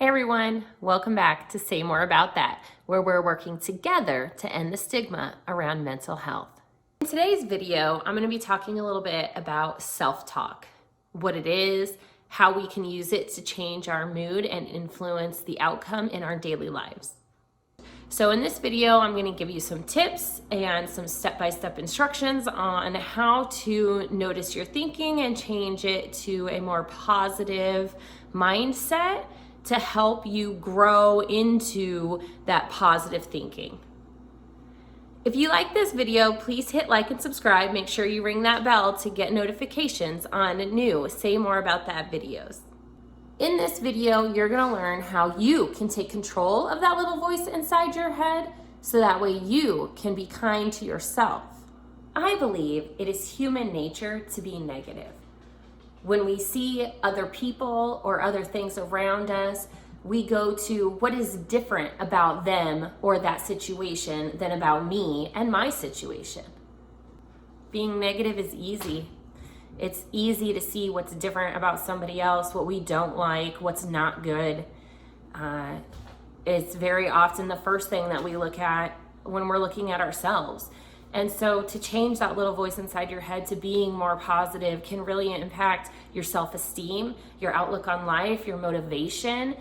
Hey everyone, welcome back to Say More About That, where we're working together to end the stigma around mental health. In today's video, I'm going to be talking a little bit about self-talk, what it is, how we can use it to change our mood and influence the outcome in our daily lives. So in this video, I'm going to give you some tips and some step-by-step instructions on how to notice your thinking and change it to a more positive mindset to help you grow into that positive thinking. If you like this video, please hit like and subscribe. Make sure you ring that bell to get notifications on new Say More About That videos. In this video, you're gonna learn how you can take control of that little voice inside your head so that way you can be kind to yourself. I believe it is human nature to be negative. When we see other people or other things around us, we go to what is different about them or that situation than about me and my situation. Being negative is easy. It's easy to see what's different about somebody else, what we don't like, what's not good. It's very often the first thing that we look at when we're looking at ourselves. And so to change that little voice inside your head to being more positive can really impact your self-esteem, your outlook on life, your motivation.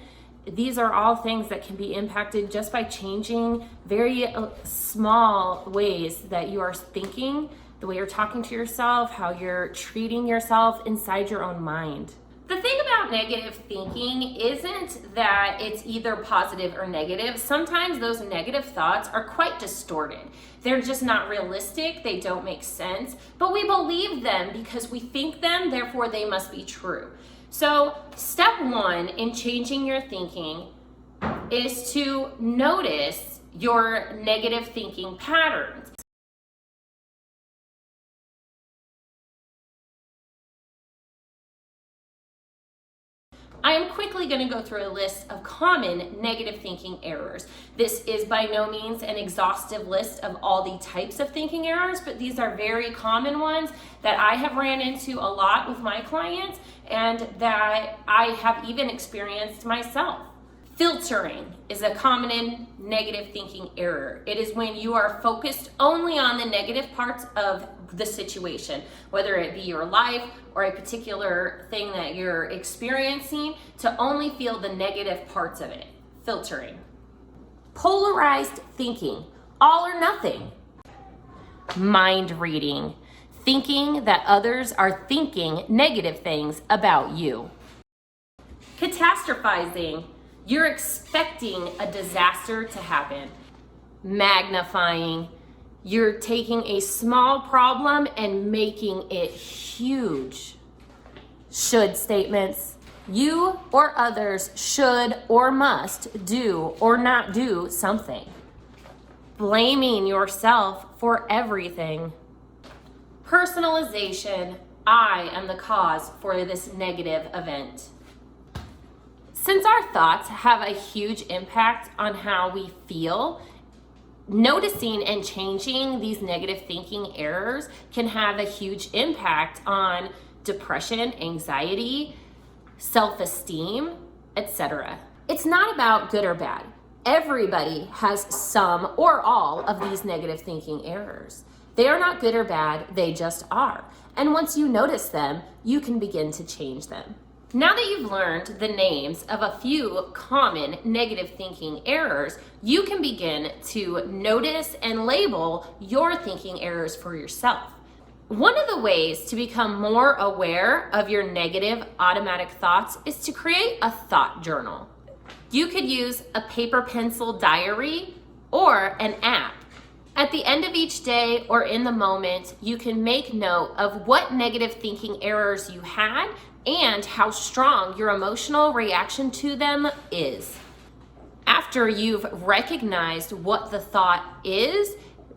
These are all things that can be impacted just by changing very small ways that you are thinking, the way you're talking to yourself, how you're treating yourself inside your own mind. The thing about negative thinking isn't that it's either positive or negative. Sometimes those negative thoughts are quite distorted. They're just not realistic, they don't make sense, but we believe them because we think them, therefore they must be true. So step one in changing your thinking is to notice your negative thinking patterns. I am quickly going to go through a list of common negative thinking errors. This is by no means an exhaustive list of all the types of thinking errors, but these are very common ones that I have ran into a lot with my clients and that I have even experienced myself. Filtering is a common negative thinking error. It is when you are focused only on the negative parts of the situation, whether it be your life or a particular thing that you're experiencing, to only feel the negative parts of it. Filtering. Polarized thinking, all or nothing. Mind reading, thinking that others are thinking negative things about you. Catastrophizing, you're expecting a disaster to happen. Magnifying, you're taking a small problem and making it huge. Should statements, you or others should or must do or not do something. Blaming yourself for everything. Personalization, I am the cause for this negative event. Since our thoughts have a huge impact on how we feel, noticing and changing these negative thinking errors can have a huge impact on depression, anxiety, self-esteem, etc. It's not about good or bad. Everybody has some or all of these negative thinking errors. They are not good or bad, they just are. And once you notice them, you can begin to change them. Now that you've learned the names of a few common negative thinking errors, you can begin to notice and label your thinking errors for yourself. One of the ways to become more aware of your negative automatic thoughts is to create a thought journal. You could use a paper pencil diary or an app. At the end of each day or in the moment, you can make note of what negative thinking errors you had and how strong your emotional reaction to them is. After you've recognized what the thought is,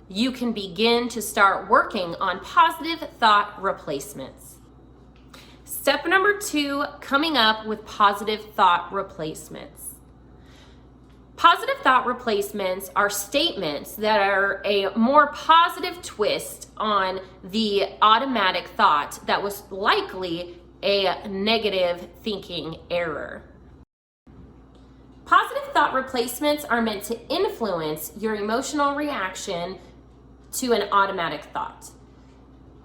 you can begin to start working on positive thought replacements. Step number 2, coming up with positive thought replacements. Positive thought replacements are statements that are a more positive twist on the automatic thought that was likely a negative thinking error. Positive thought replacements are meant to influence your emotional reaction to an automatic thought.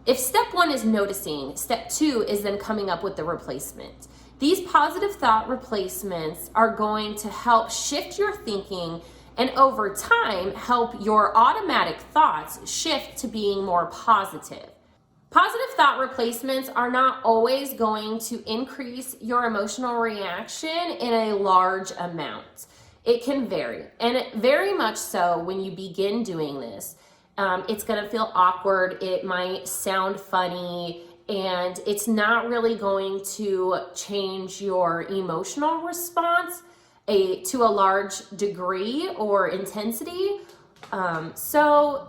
If step 1 is noticing, step 2 is then coming up with the replacement. These positive thought replacements are going to help shift your thinking and over time help your automatic thoughts shift to being more positive. Positive thought replacements are not always going to increase your emotional reaction in a large amount. It can vary, and very much so when you begin doing this. It's going to feel awkward, it might sound funny, and it's not really going to change your emotional response to a large degree or intensity. So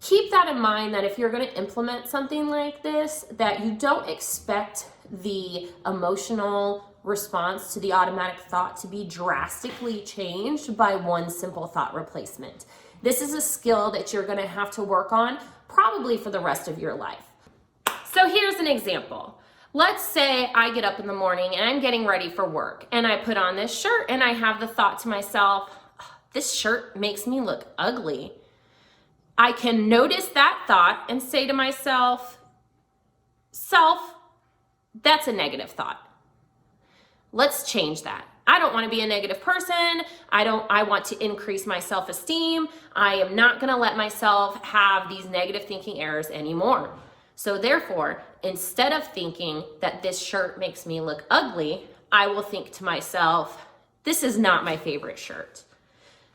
keep that in mind, that if you're going to implement something like this, that you don't expect the emotional response to the automatic thought to be drastically changed by one simple thought replacement. This is a skill that you're going to have to work on probably for the rest of your life. So here's an example. Let's say I get up in the morning and I'm getting ready for work, and I put on this shirt and I have the thought to myself, this shirt makes me look ugly. I can notice that thought and say to myself, that's a negative thought. Let's change that. I don't want to be a negative person. I want to increase my self-esteem. I am not going to let myself have these negative thinking errors anymore. So therefore, instead of thinking that this shirt makes me look ugly, I will think to myself, this is not my favorite shirt.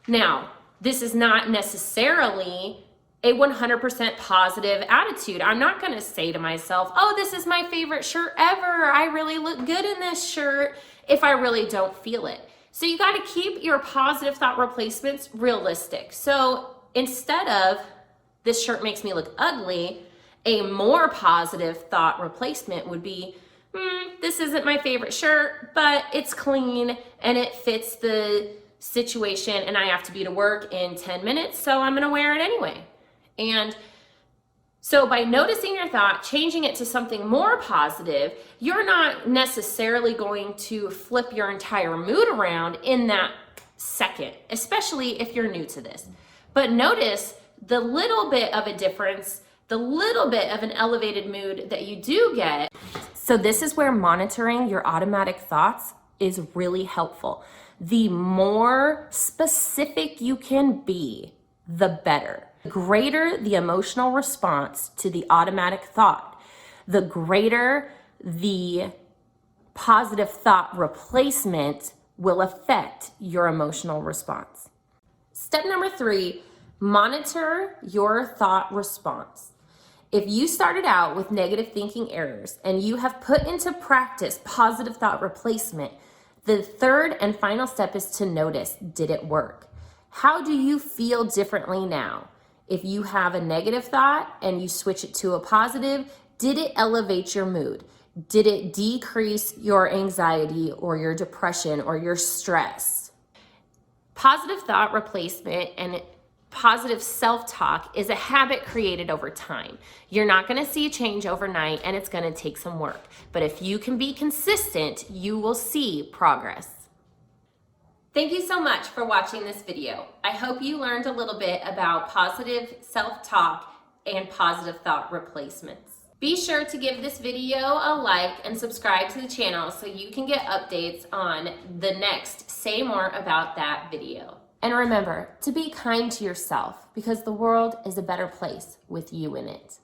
Now, this is not necessarily a 100% positive attitude. I'm not going to say to myself, oh, this is my favorite shirt ever. I really look good in this shirt, if I really don't feel it. So you got to keep your positive thought replacements realistic. So instead of this shirt makes me look ugly, a more positive thought replacement would be, this isn't my favorite shirt, but it's clean and it fits the situation and I have to be to work in 10 minutes, so I'm going to wear it anyway. And so by noticing your thought, changing it to something more positive, you're not necessarily going to flip your entire mood around in that second, especially if you're new to this. But notice the little bit of a difference, the little bit of an elevated mood that you do get. So this is where monitoring your automatic thoughts is really helpful. The more specific you can be, the better. The greater the emotional response to the automatic thought, the greater the positive thought replacement will affect your emotional response. Step number 3, monitor your thought response. If you started out with negative thinking errors and you have put into practice positive thought replacement, the third and final step is to notice, did it work? How do you feel differently now? If you have a negative thought and you switch it to a positive, did it elevate your mood? Did it decrease your anxiety or your depression or your stress? Positive thought replacement and positive self-talk is a habit created over time. You're not going to see a change overnight, and it's going to take some work. But if you can be consistent, you will see progress. Thank you so much for watching this video. I hope you learned a little bit about positive self-talk and positive thought replacements. Be sure to give this video a like and subscribe to the channel so you can get updates on the next Say More About That video. And remember to be kind to yourself, because the world is a better place with you in it.